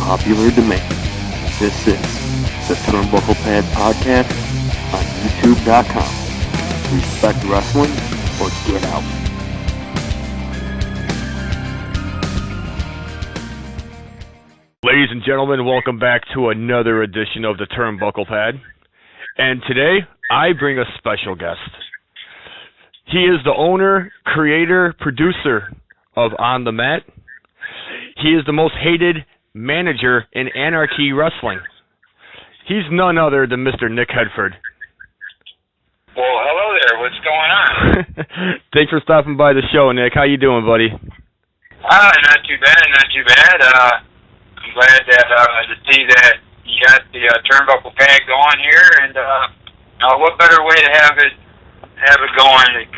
popular demand. This is the Turnbucklepad Podcast on YouTube.com. Respect wrestling or get out. Ladies and gentlemen, welcome back to another edition of the Turnbucklepad. And today, I bring a special guest. He is the owner, creator, producer of On the Mat. He is the most hated manager in Anarchy Wrestling. He's none other than Mr. Nick Headford. Well, hello there. What's going on? Thanks for stopping by the show, Nick. How you doing, buddy? Not too bad. I'm glad that to see that you got the Turnbucklepad going here, and what better way to have it going,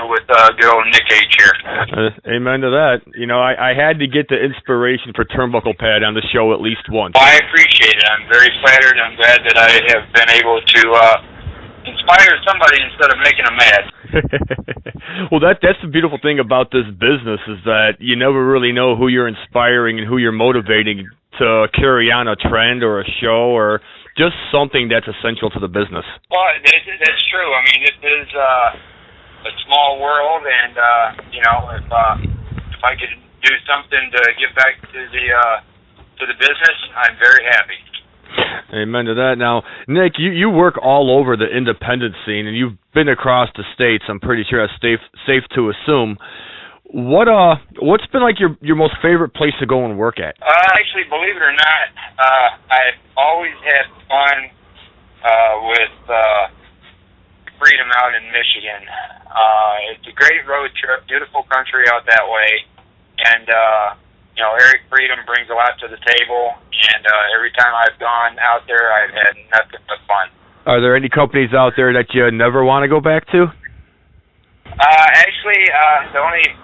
with good old Nick H here. Amen to that. I had to get the inspiration for Turnbucklepad on the show at least once. Well, I appreciate it. I'm very flattered. I'm glad that I have been able to inspire somebody instead of making them mad. Well, that's the beautiful thing about this business is that you never really know who you're inspiring and who you're motivating to carry on a trend or a show or just something that's essential to the business. Well, that's true. I mean, it is a small world, and if I could do something to give back to the business, I'm very happy. Amen to that. Now, Nick, you work all over the independent scene, and you've been across the states. I'm pretty sure that's safe to assume. What's been like your most favorite place to go and work at? Actually, believe it or not, I've always had fun with Freedom out in Michigan. It's a great road trip, beautiful country out that way, and Eric Freedom brings a lot to the table, and every time I've gone out there, I've had nothing but fun. Are there any companies out there that you never want to go back to? Actually, the only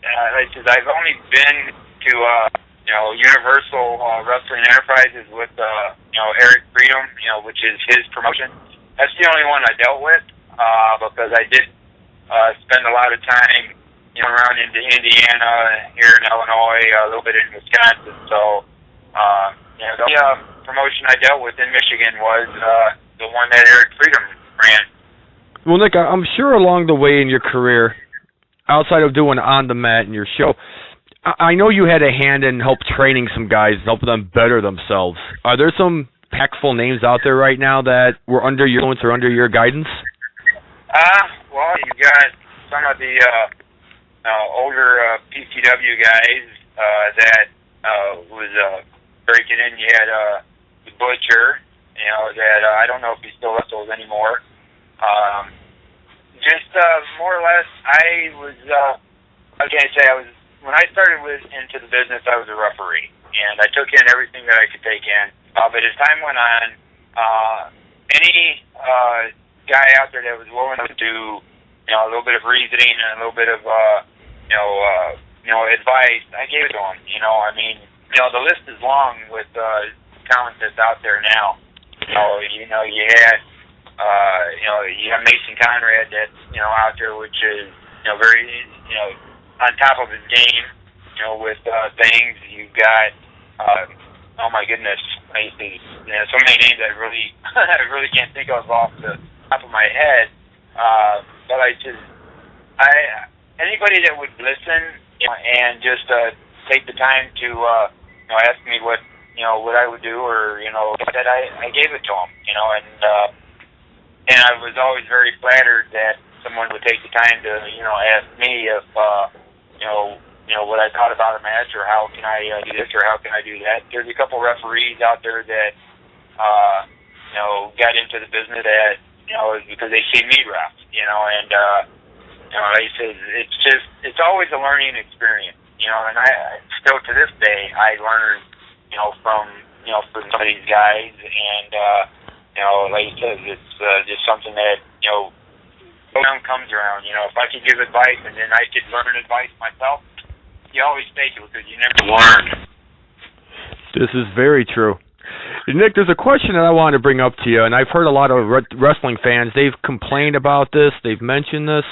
I've only been to Universal Wrestling Enterprises with Eric Freedom, which is his promotion. That's the only one I dealt with because I did spend a lot of time around into Indiana, here in Illinois, a little bit in Wisconsin. So the only promotion I dealt with in Michigan was the one that Eric Freedom ran. Well, Nick, I'm sure along the way in your career, outside of doing On the Mat and your show, I know you had a hand in help training some guys, helping them better themselves. Are there some impactful names out there right now that were under your influence or under your guidance? Well, you got some of the older PCW guys that was breaking in. You had the Butcher, that I don't know if he still wrestles anymore. Just more or less, when I started into the business, I was a referee, and I took in everything that I could take in. But as time went on, any guy out there that was willing to do, a little bit of reasoning and a little bit of, advice, I gave it to him. The list is long with talent that's out there now. You had, you have Mason Conrad that's, out there, which is, very, on top of his game, with things. You've got, oh my goodness, I see, so many names I really can't think of off the top of my head. But anybody that would listen and just take the time to ask me what I would do, or that I gave it to them, and I was always very flattered that someone would take the time to ask me if what I thought about a match, or how can I do this, or how can I do that. There's a couple referees out there that got into the business that because they see me ref, and like I said, it's always a learning experience, and I still to this day I learn from some of these guys, and like I said, it's just something that around comes around. If I could give advice and then I could learn advice myself, you always take it because you never learn. This is very true. Nick, there's a question that I wanted to bring up to you, and I've heard a lot of wrestling fans, they've complained about this, they've mentioned this,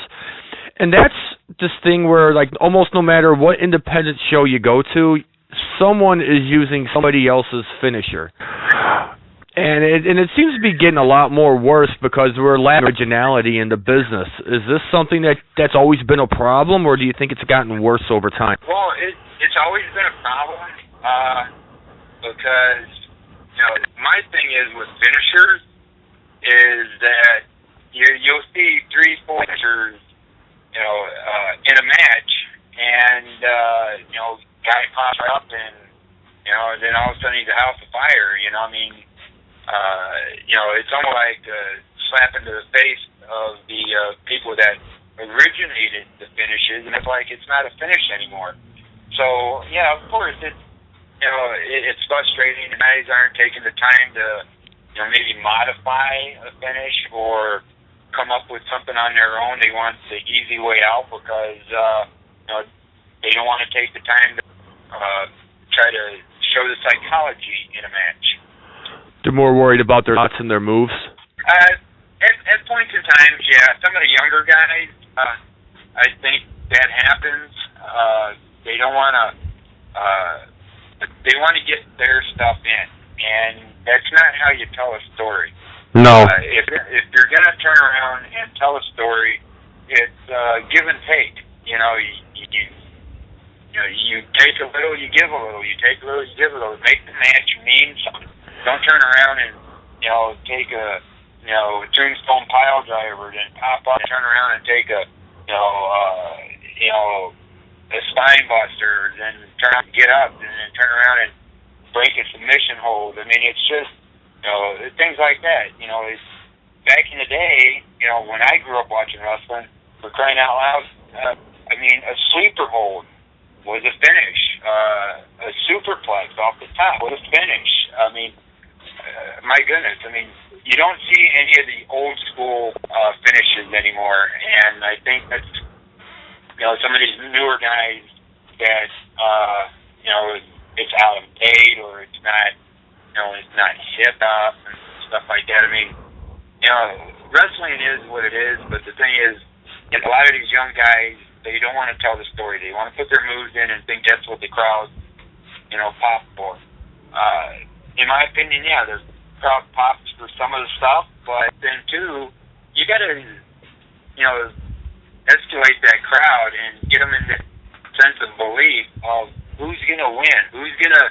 and that's this thing where, like, almost no matter what independent show you go to, someone is using somebody else's finisher. And it seems to be getting a lot more worse because we're lacking originality in the business. Is this something that's always been a problem, or do you think it's gotten worse over time? Well, it's always been a problem because, my thing is with finishers is that you'll see 3-4 finishers, in a match, and, guy pops up and, then all of a sudden he's a house of fire, it's almost like slap into the face of the people that originated the finishes, and it's like it's not a finish anymore. So, of course, it's frustrating. The guys aren't taking the time to, maybe modify a finish or come up with something on their own. They want the easy way out because, they don't want to take the time to try to show the psychology in a match. They're more worried about their thoughts and their moves? At points in time, yeah. Some of the younger guys, I think that happens. They don't want to. They want to get their stuff in, and that's not how you tell a story. No. If you're gonna turn around and tell a story, it's give and take. You take a little, you give a little. You take a little, you give a little. Make the match mean something. Don't turn around and take a tombstone pile driver, then pop up and turn around and take a spine buster, then get up and then turn around and break a submission hold. I mean, it's just things like that. It's back in the day. When I grew up watching wrestling, for crying out loud, a sleeper hold was a finish. A superplex off the top was a finish. My goodness, you don't see any of the old school finishes anymore, and I think that's, some of these newer guys that, it's out of date or it's not, it's not hip up and stuff like that. Wrestling is what it is, but the thing is, a lot of these young guys, they don't want to tell the story. They want to put their moves in and think that's what the crowd, pop for. In my opinion, there's crowd pops for some of the stuff, but then too, you got to, escalate that crowd and get them in the sense of belief of who's gonna win, who's gonna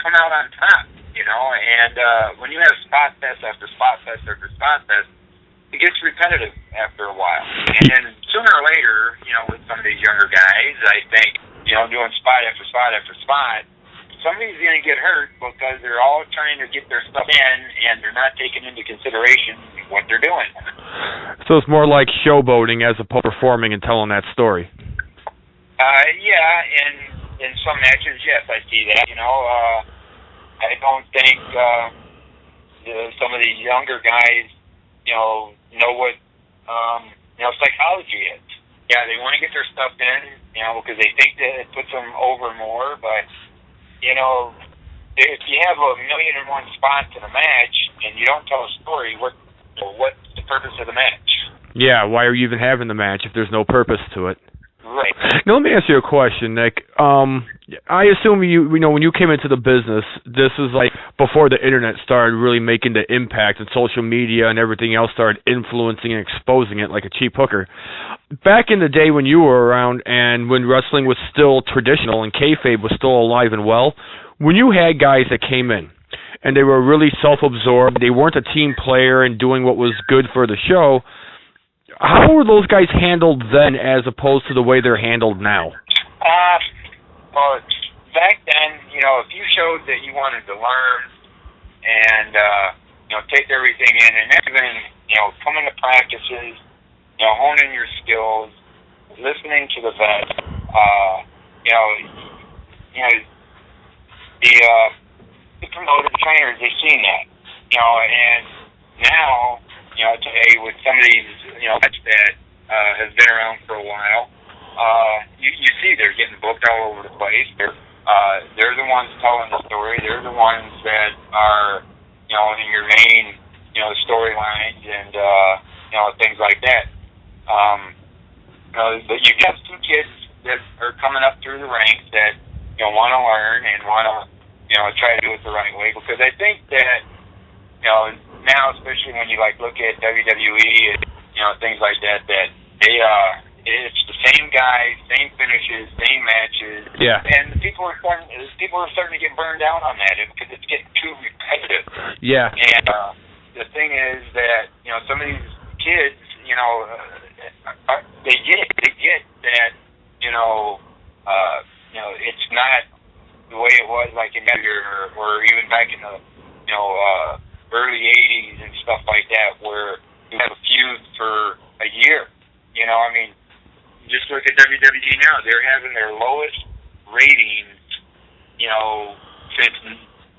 come out on top, And when you have spot fest after spot fest after spot fest, it gets repetitive after a while. And then sooner or later, with some of these younger guys, I think, doing spot after spot after spot, somebody's going to get hurt because they're all trying to get their stuff in and they're not taking into consideration what they're doing. So it's more like showboating as opposed to performing and telling that story. In some matches, yes, I see that. I don't think some of these younger guys, know what psychology is. Yeah, they want to get their stuff in, because they think that it puts them over more, but if you have 1,000,001 spots in a match and you don't tell a story, what's the purpose of the match? Yeah, why are you even having the match if there's no purpose to it? Right. Now, let me ask you a question, Nick. I assume when you came into the business, this was like before the internet started really making the impact, and social media and everything else started influencing and exposing it like a cheap hooker. Back in the day when you were around and when wrestling was still traditional and kayfabe was still alive and well, when you had guys that came in and they were really self-absorbed, they weren't a team player and doing what was good for the show, how were those guys handled then as opposed to the way they're handled now? Well, back then, if you showed that you wanted to learn and, take everything in and even, coming to practices, honing your skills, listening to the vets, the promoted trainers, they've seen that, and now, today with some of these, vets that have been around for a while, you see they're getting booked all over the place. They're the ones telling the story. They're the ones that are, in your main, storylines and, things like that. But you have some kids that are coming up through the ranks that, want to learn and want to, try to do it the right way. Because I think that, now, especially when you, look at WWE and, things like that, that they, it's the same guys, same finishes, same matches. Yeah. And people are starting to get burned out on that because it's getting too repetitive. Yeah. And the thing is that, some of these kids, they get that, it's not the way it was like in or even back in the, early 80s and stuff like that, where you have a feud for a year. Just look at WWE now. They're having their lowest ratings, since,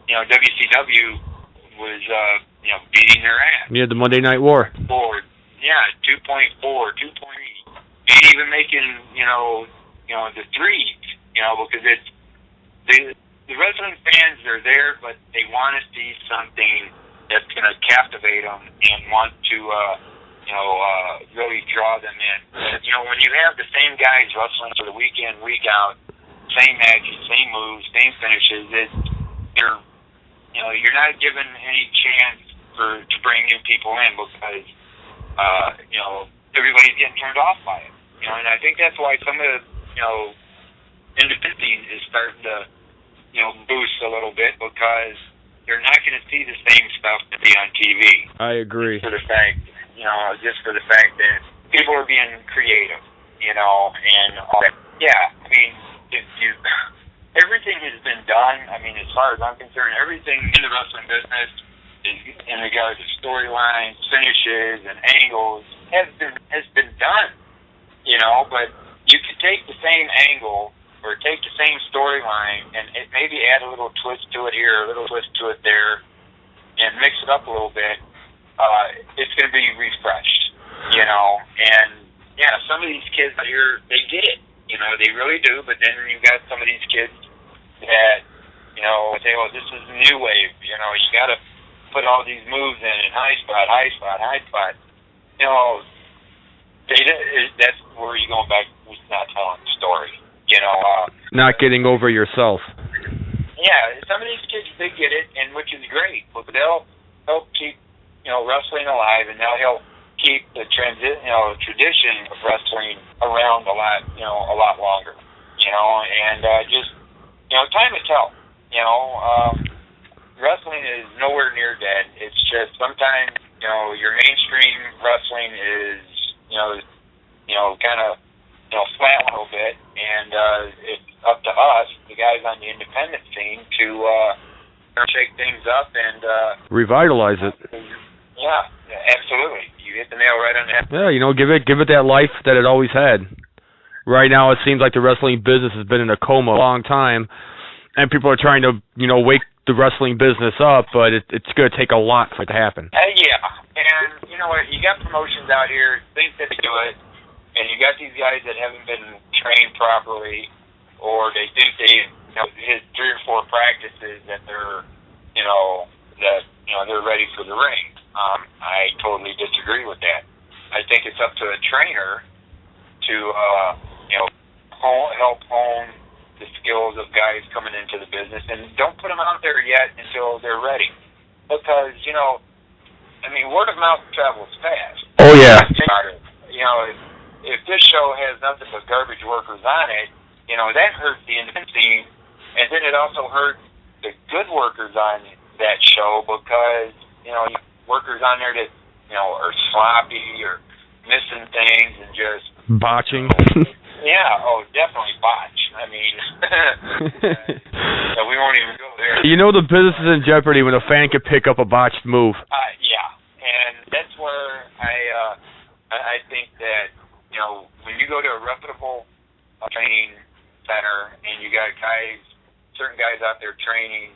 WCW was, beating their ass. Yeah, the Monday Night War. 2.4, 2.8. Ain't even making, the threes, because it's, the wrestling fans are there, but they want to see something that's going to captivate them and want to, really draw them in. When you have the same guys wrestling for the week in, week out, same matches, same moves, same finishes, you're not given any chance to bring new people in because, everybody's getting turned off by it. And I think that's why some of the, independent is starting to, boost a little bit because they're not going to see the same stuff to be on TV. I agree. For the fact, just for the fact that people are being creative, and all that. Yeah, everything has been done. As far as I'm concerned, everything in the wrestling business is in regards to storylines, finishes, and angles has been done. But you could take the same angle or take the same storyline and maybe add a little twist to it here, a little twist to it there, and mix it up a little bit. It's going to be refreshed, And yeah, some of these kids out here, they get it, they really do. But then you've got some of these kids that, say, well, this is the new wave. You got to put all these moves in high spot. That's where you're going back with not telling the story. Not getting over yourself. Yeah, some of these kids, they get it, and which is great. But they'll help keep, wrestling alive, and they'll help keep the tradition of wrestling around a lot longer. And just, time to tell. Wrestling is nowhere near dead. It's just sometimes, your mainstream wrestling is, kind of, flat a little bit, and it's up to us, the guys on the independent scene, to shake things up and revitalize it. Yeah, absolutely. You hit the nail right on the head. Yeah, give it that life that it always had. Right now, it seems like the wrestling business has been in a coma a long time, and people are trying to, wake the wrestling business up, but it's going to take a lot for it to happen. Yeah, and you know what? You got promotions out here think that they do it, and you got these guys that haven't been trained properly, or they think they hit 3 or 4 practices that they're they're ready for the ring. I totally disagree with that. I think it's up to a trainer to help hone the skills of guys coming into the business, and don't put them out there yet until they're ready, because word of mouth travels fast. Oh yeah. If this show has nothing but garbage workers on it, that hurts the independent scene, and then it also hurts the good workers on that show because workers on there that are sloppy or missing things and just botching. Yeah, definitely botch. We won't even go there. The business is in jeopardy when a fan can pick up a botched move. Yeah, and that's where I think that when you go to a reputable training center and you got certain guys out there training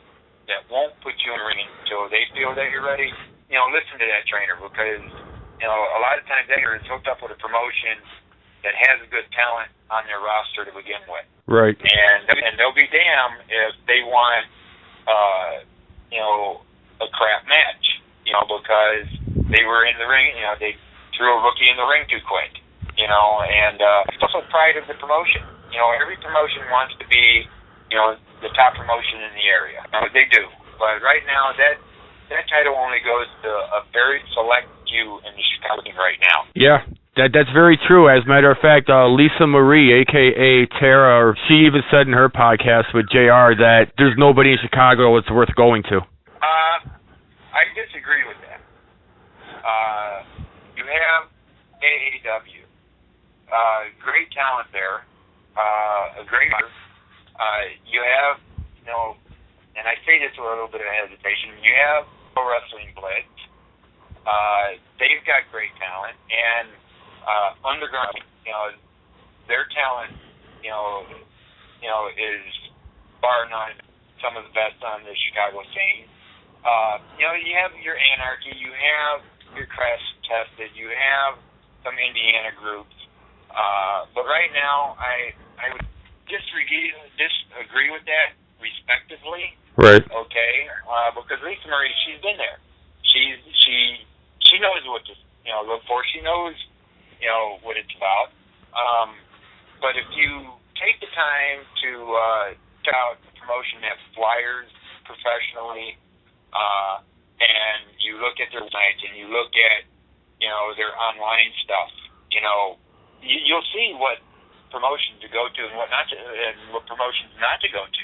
that won't put you in the ring until they feel that you're ready, listen to that trainer, because a lot of times that is hooked up with a promotion that has a good talent on their roster to begin with. Right. And they'll be damned if they want a crap match, because they were in the ring, they threw a rookie in the ring too quick, and it's also pride of the promotion. every promotion wants to be, the top promotion in the area. They do. But right now, that title only goes to a very select few in the Chicago scene right now. Yeah. That's very true. As a matter of fact, Lisa Marie, a.k.a. Tara, she even said in her podcast with JR that there's nobody in Chicago it's worth going to. I disagree with that. You have AAW, great talent there, a great you have, and I say this with a little bit of hesitation, you have Pro Wrestling Blitz. They've got great talent, and Underground, their talent, is bar none some of the best on the Chicago scene. You have your Anarchy, you have your Crash Tested, you have some Indiana groups, but right now I would disagree with that respectively. Right. Okay, because Lisa Marie, she's been there. She knows what to look for. She knows what it's about. But if you take the time to check out the promotion that flyers professionally, and you look at their website and you look at their online stuff, you'll see what promotions to go to and what not to, and what promotions not to go to.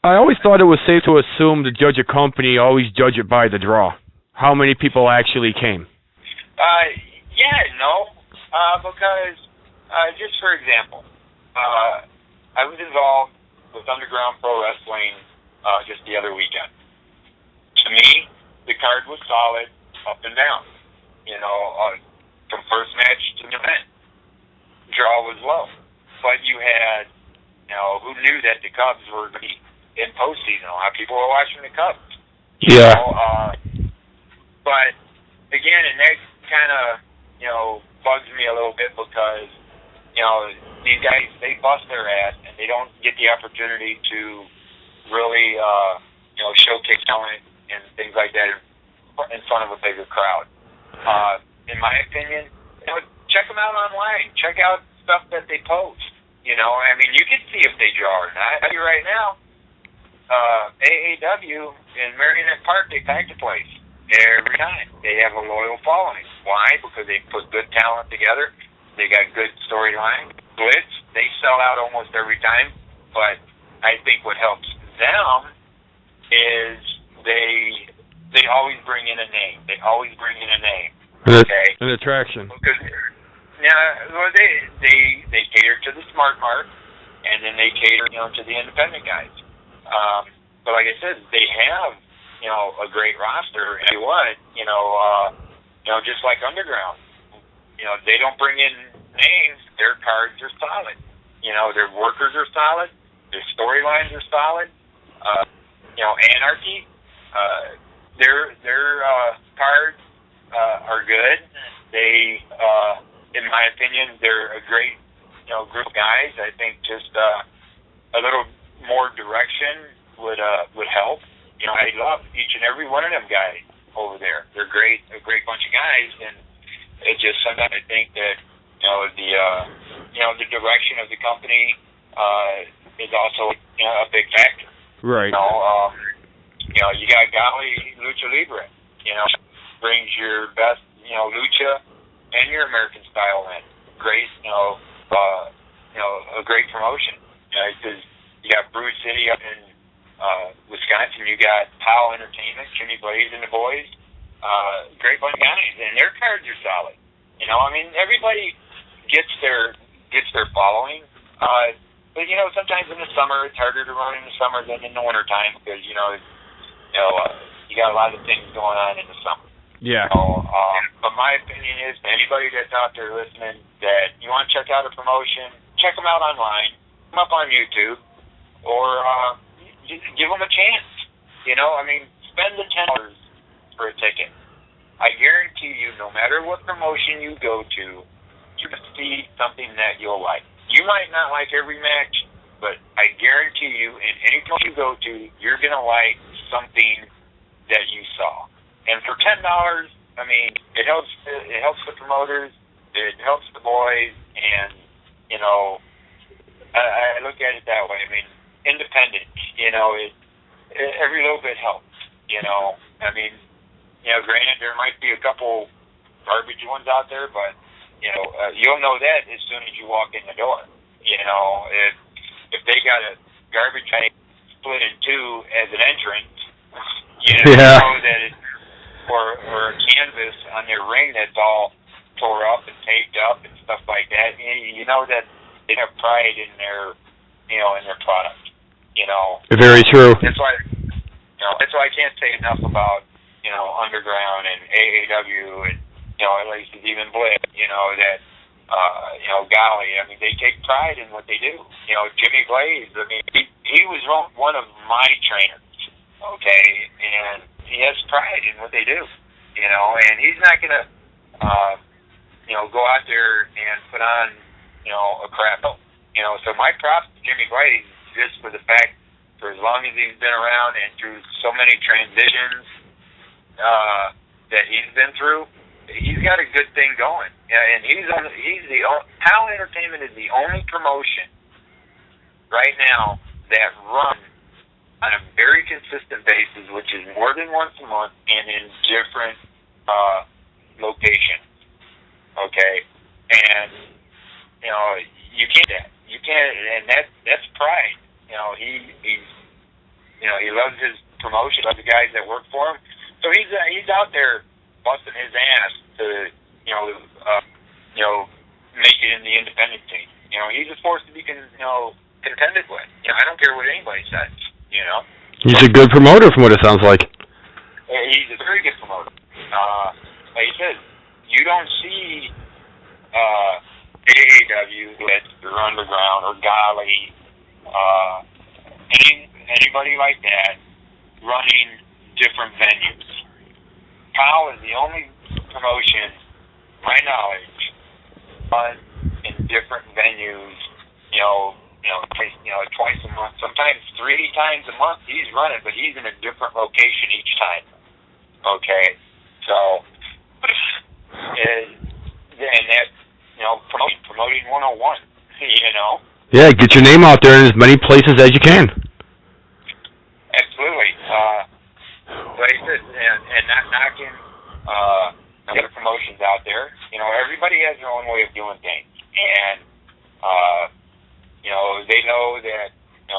I always thought it was safe to assume to judge a company, always judge it by the draw. How many people actually came? Because just for example, I was involved with Underground Pro Wrestling just the other weekend. To me, the card was solid up and down. From first match to the event, draw was low, but you had, who knew that the Cubs were going to be in postseason? A lot of people were watching the Cubs. Yeah. But again, and that kind of, bugs me a little bit because, these guys, they bust their ass and they don't get the opportunity to really, showcase talent and things like that in front of a bigger crowd. In my opinion, check them out online. Check out stuff that they post. You can see if they draw or not. I tell you right now, AAW in Marionette Park, they pack the place every time. They have a loyal following. Why? Because they put good talent together. They got good storyline. Blitz, they sell out almost every time. But I think what helps them is they always bring in a name. Okay? An attraction. Because they cater to the smart mark, and then they cater, to the independent guys. But like I said, they have, a great roster. And just like Underground, they don't bring in names. Their cards are solid. Their workers are solid. Their storylines are solid. Anarchy, their cards are good. They, in my opinion, they're a great, group of guys. I think just a little more direction would help. I love each and every one of them guys over there. They're a great bunch of guys, and it just sometimes I think that the direction of the company is also a big factor. Right. You got Golly Lucha Libre. Brings your best lucha and your American style in. Great, a great promotion. Because you got Bruce City up in Wisconsin. You got Powell Entertainment, Jimmy Blaze and the boys. Great bunch of guys, and their cards are solid. Everybody gets their following. But sometimes in the summer it's harder to run in the summer than in the winter time because you got a lot of things going on in the summer. Yeah. But my opinion is, anybody that's out there listening, that you want to check out a promotion, check them out online, come up on YouTube, or give them a chance. Spend the $10 for a ticket. I guarantee you, no matter what promotion you go to, you're going to see something that you'll like. You might not like every match, but I guarantee you, in any promotion you go to, you're going to like something that you saw. And for $10, it helps the promoters, it helps the boys, and I look at it that way. I mean, independent, every little bit helps, I mean, granted, there might be a couple garbage ones out there, but, you'll know that as soon as you walk in the door. If they got a garbage tank split in two as an entrance, you know that it's or a canvas on their ring that's all tore up and taped up and stuff like that, you know that they have pride in their, in their product, Very true. That's why I can't say enough about, Underground and AAW and, at least even Blitz, that, golly, I mean, they take pride in what they do. Jimmy Glaze, I mean, he was one of my trainers, okay, and he has pride in what they do, and he's not going to, go out there and put on, a crap. So my props to Jimmy Glaze just for the fact, for as long as he's been around and through so many transitions that he's been through, he's got a good thing going. And Pal Entertainment is the only promotion right now that runs on a very consistent basis, which is more than once a month and in different locations. Okay, and you can't, and that's pride. He loves his promotion, loves the guys that work for him. So he's out there busting his ass to make it in the independent scene. He's a force to be contended with. I don't care what anybody says. He's a good promoter, from what it sounds like. He's a very good promoter. Like he says, you don't see AAW, Blitz, or Underground, or Golly, anybody like that running different venues. Pal is the only promotion, my knowledge, run in different venues. Twice a month, sometimes 3 times a month. He's running, but he's in a different location each time. Okay, so and that promoting 101. Yeah, get your name out there in as many places as you can. Absolutely. Like I said, and not knocking other promotions out there. Everybody has their own way of doing things, and they know that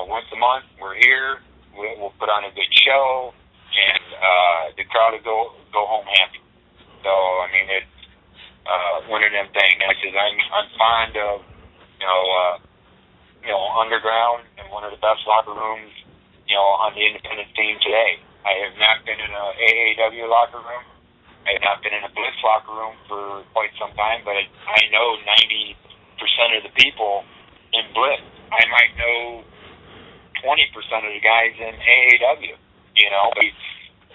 once a month we're here. We'll put on a good show, and the crowd will go home happy. So I mean, it's one of them things. Because I'm fond of Underground and one of the best locker rooms on the independent scene today. I have not been in a AAW locker room. I have not been in a Blitz locker room for quite some time, but I know 90% of the people in Blitz. I might know 20% of the guys in AAW, but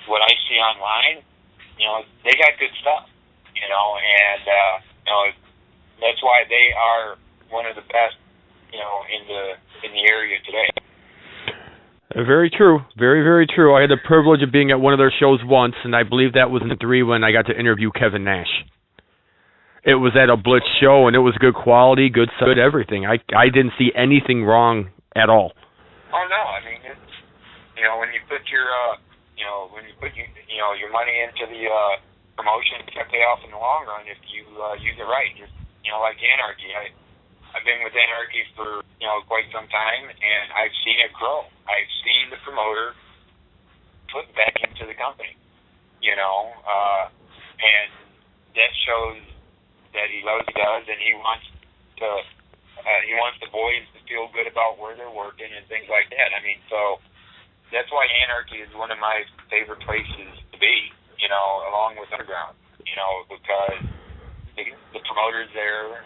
what I see online, they got good stuff, and that's why they are one of the best, in the area today. Very true. Very, very true. I had the privilege of being at one of their shows once, and I believe that was in '3 when I got to interview Kevin Nash. It was at a Blitz show, and it was good quality, good everything. I didn't see anything wrong at all. Oh no, I mean, it's, when you put your your money into the promotion, it's gonna pay off in the long run if you use it right. Just like Anarchy, I've been with Anarchy for quite some time, and I've seen it grow. I've seen the promoter put back into the company, and that shows that he loves what he does, and he wants the boys to feel good about where they're working and things like that. I mean, so that's why Anarchy is one of my favorite places to be, along with Underground, because the promoters there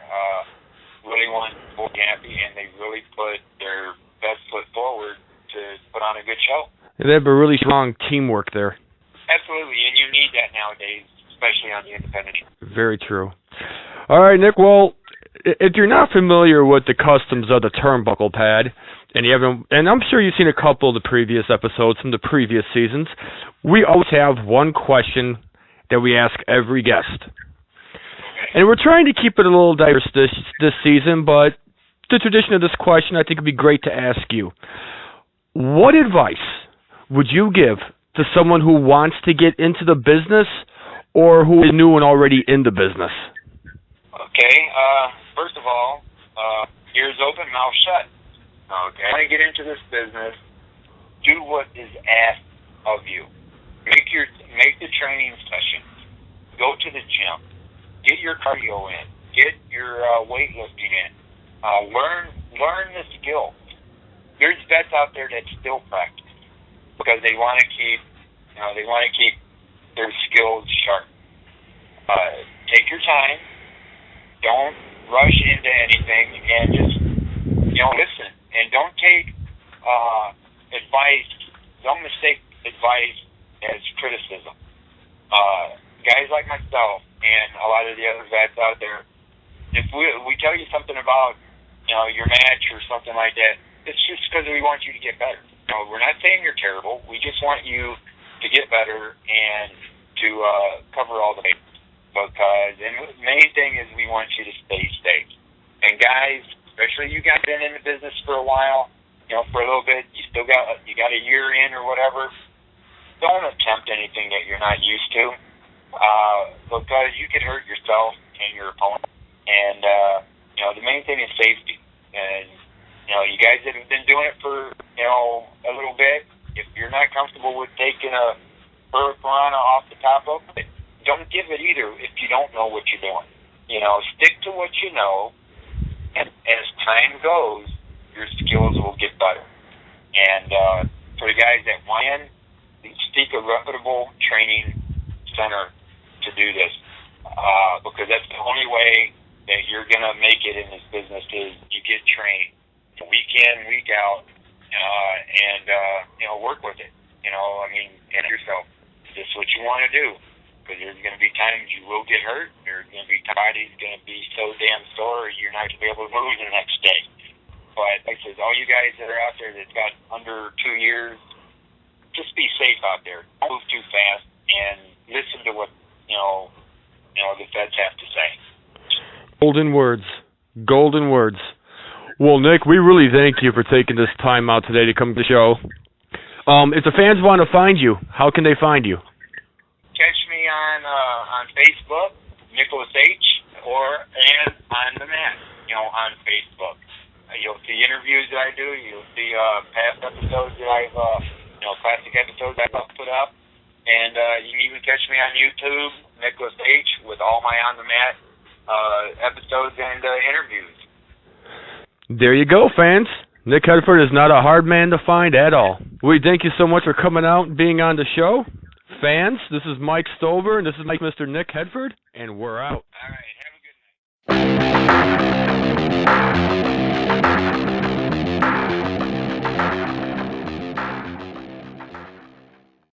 really want the boys to be happy, and they really put their best foot forward to put on a good show. They have a really strong teamwork there. Absolutely, and you need that nowadays, especially on the independent. Very true. All right, Nick, well, if you're not familiar with the customs of the Turnbucklepad, and you haven't, and I'm sure you've seen a couple of the previous episodes from the previous seasons, we always have one question that we ask every guest. And we're trying to keep it a little diverse this season, but the tradition of this question, I think it'd be great to ask you, what advice would you give to someone who wants to get into the business or who is new and already in the business? Okay, first of all, ears open, mouth shut. Okay. When you get into this business, do what is asked of you. Make the training sessions. Go to the gym. Get your cardio in. Get your weightlifting in. Learn the skills. There's vets out there that still practice because they want to keep their skills sharp. Take your time. Don't rush into anything, and just listen. And don't take advice. Don't mistake advice as criticism. Guys like myself and a lot of the other vets out there, if we tell you something about your match or something like that, it's just because we want you to get better. We're not saying you're terrible. We just want you to get better and to cover all the bases. Because the main thing is we want you to stay safe. And guys, especially you guys been in the business for a while, for a little bit, you got a year in or whatever. Don't attempt anything that you're not used to, because you could hurt yourself and your opponent. And the main thing is safety. And you guys that have been doing it for a little bit, if you're not comfortable with taking a piranha off the top of it, don't give it either if you don't know what you're doing. Stick to what you know, and as time goes, your skills will get better. And for the guys that want in, seek a reputable training center to do this, because that's the only way that you're going to make it in this business is you get trained week in, week out, and work with it. And yourself, is this what you want to do? Because there's going to be times you will get hurt. There's going to be body's going to be so damn sore you're not going to be able to move the next day. But like I said, all you guys that are out there that's got under 2 years, just be safe out there. Don't move too fast and listen to what the vets have to say. Golden words. Golden words. Well, Nick, we really thank you for taking this time out today to come to the show. If the fans want to find you, how can they find you? Catch me on Facebook, Nicholas H, and on the mat, on Facebook. You'll see interviews that I do. You'll see past episodes that I've, classic episodes I've put up. And you can even catch me on YouTube, Nicholas H, with all my on the mat episodes and interviews. There you go, fans. Nick Headford is not a hard man to find at all. We thank you so much for coming out and being on the show. Fans, this is Mike Stover, and this is Mr. Nick Headford, and we're out. All right, have a good night.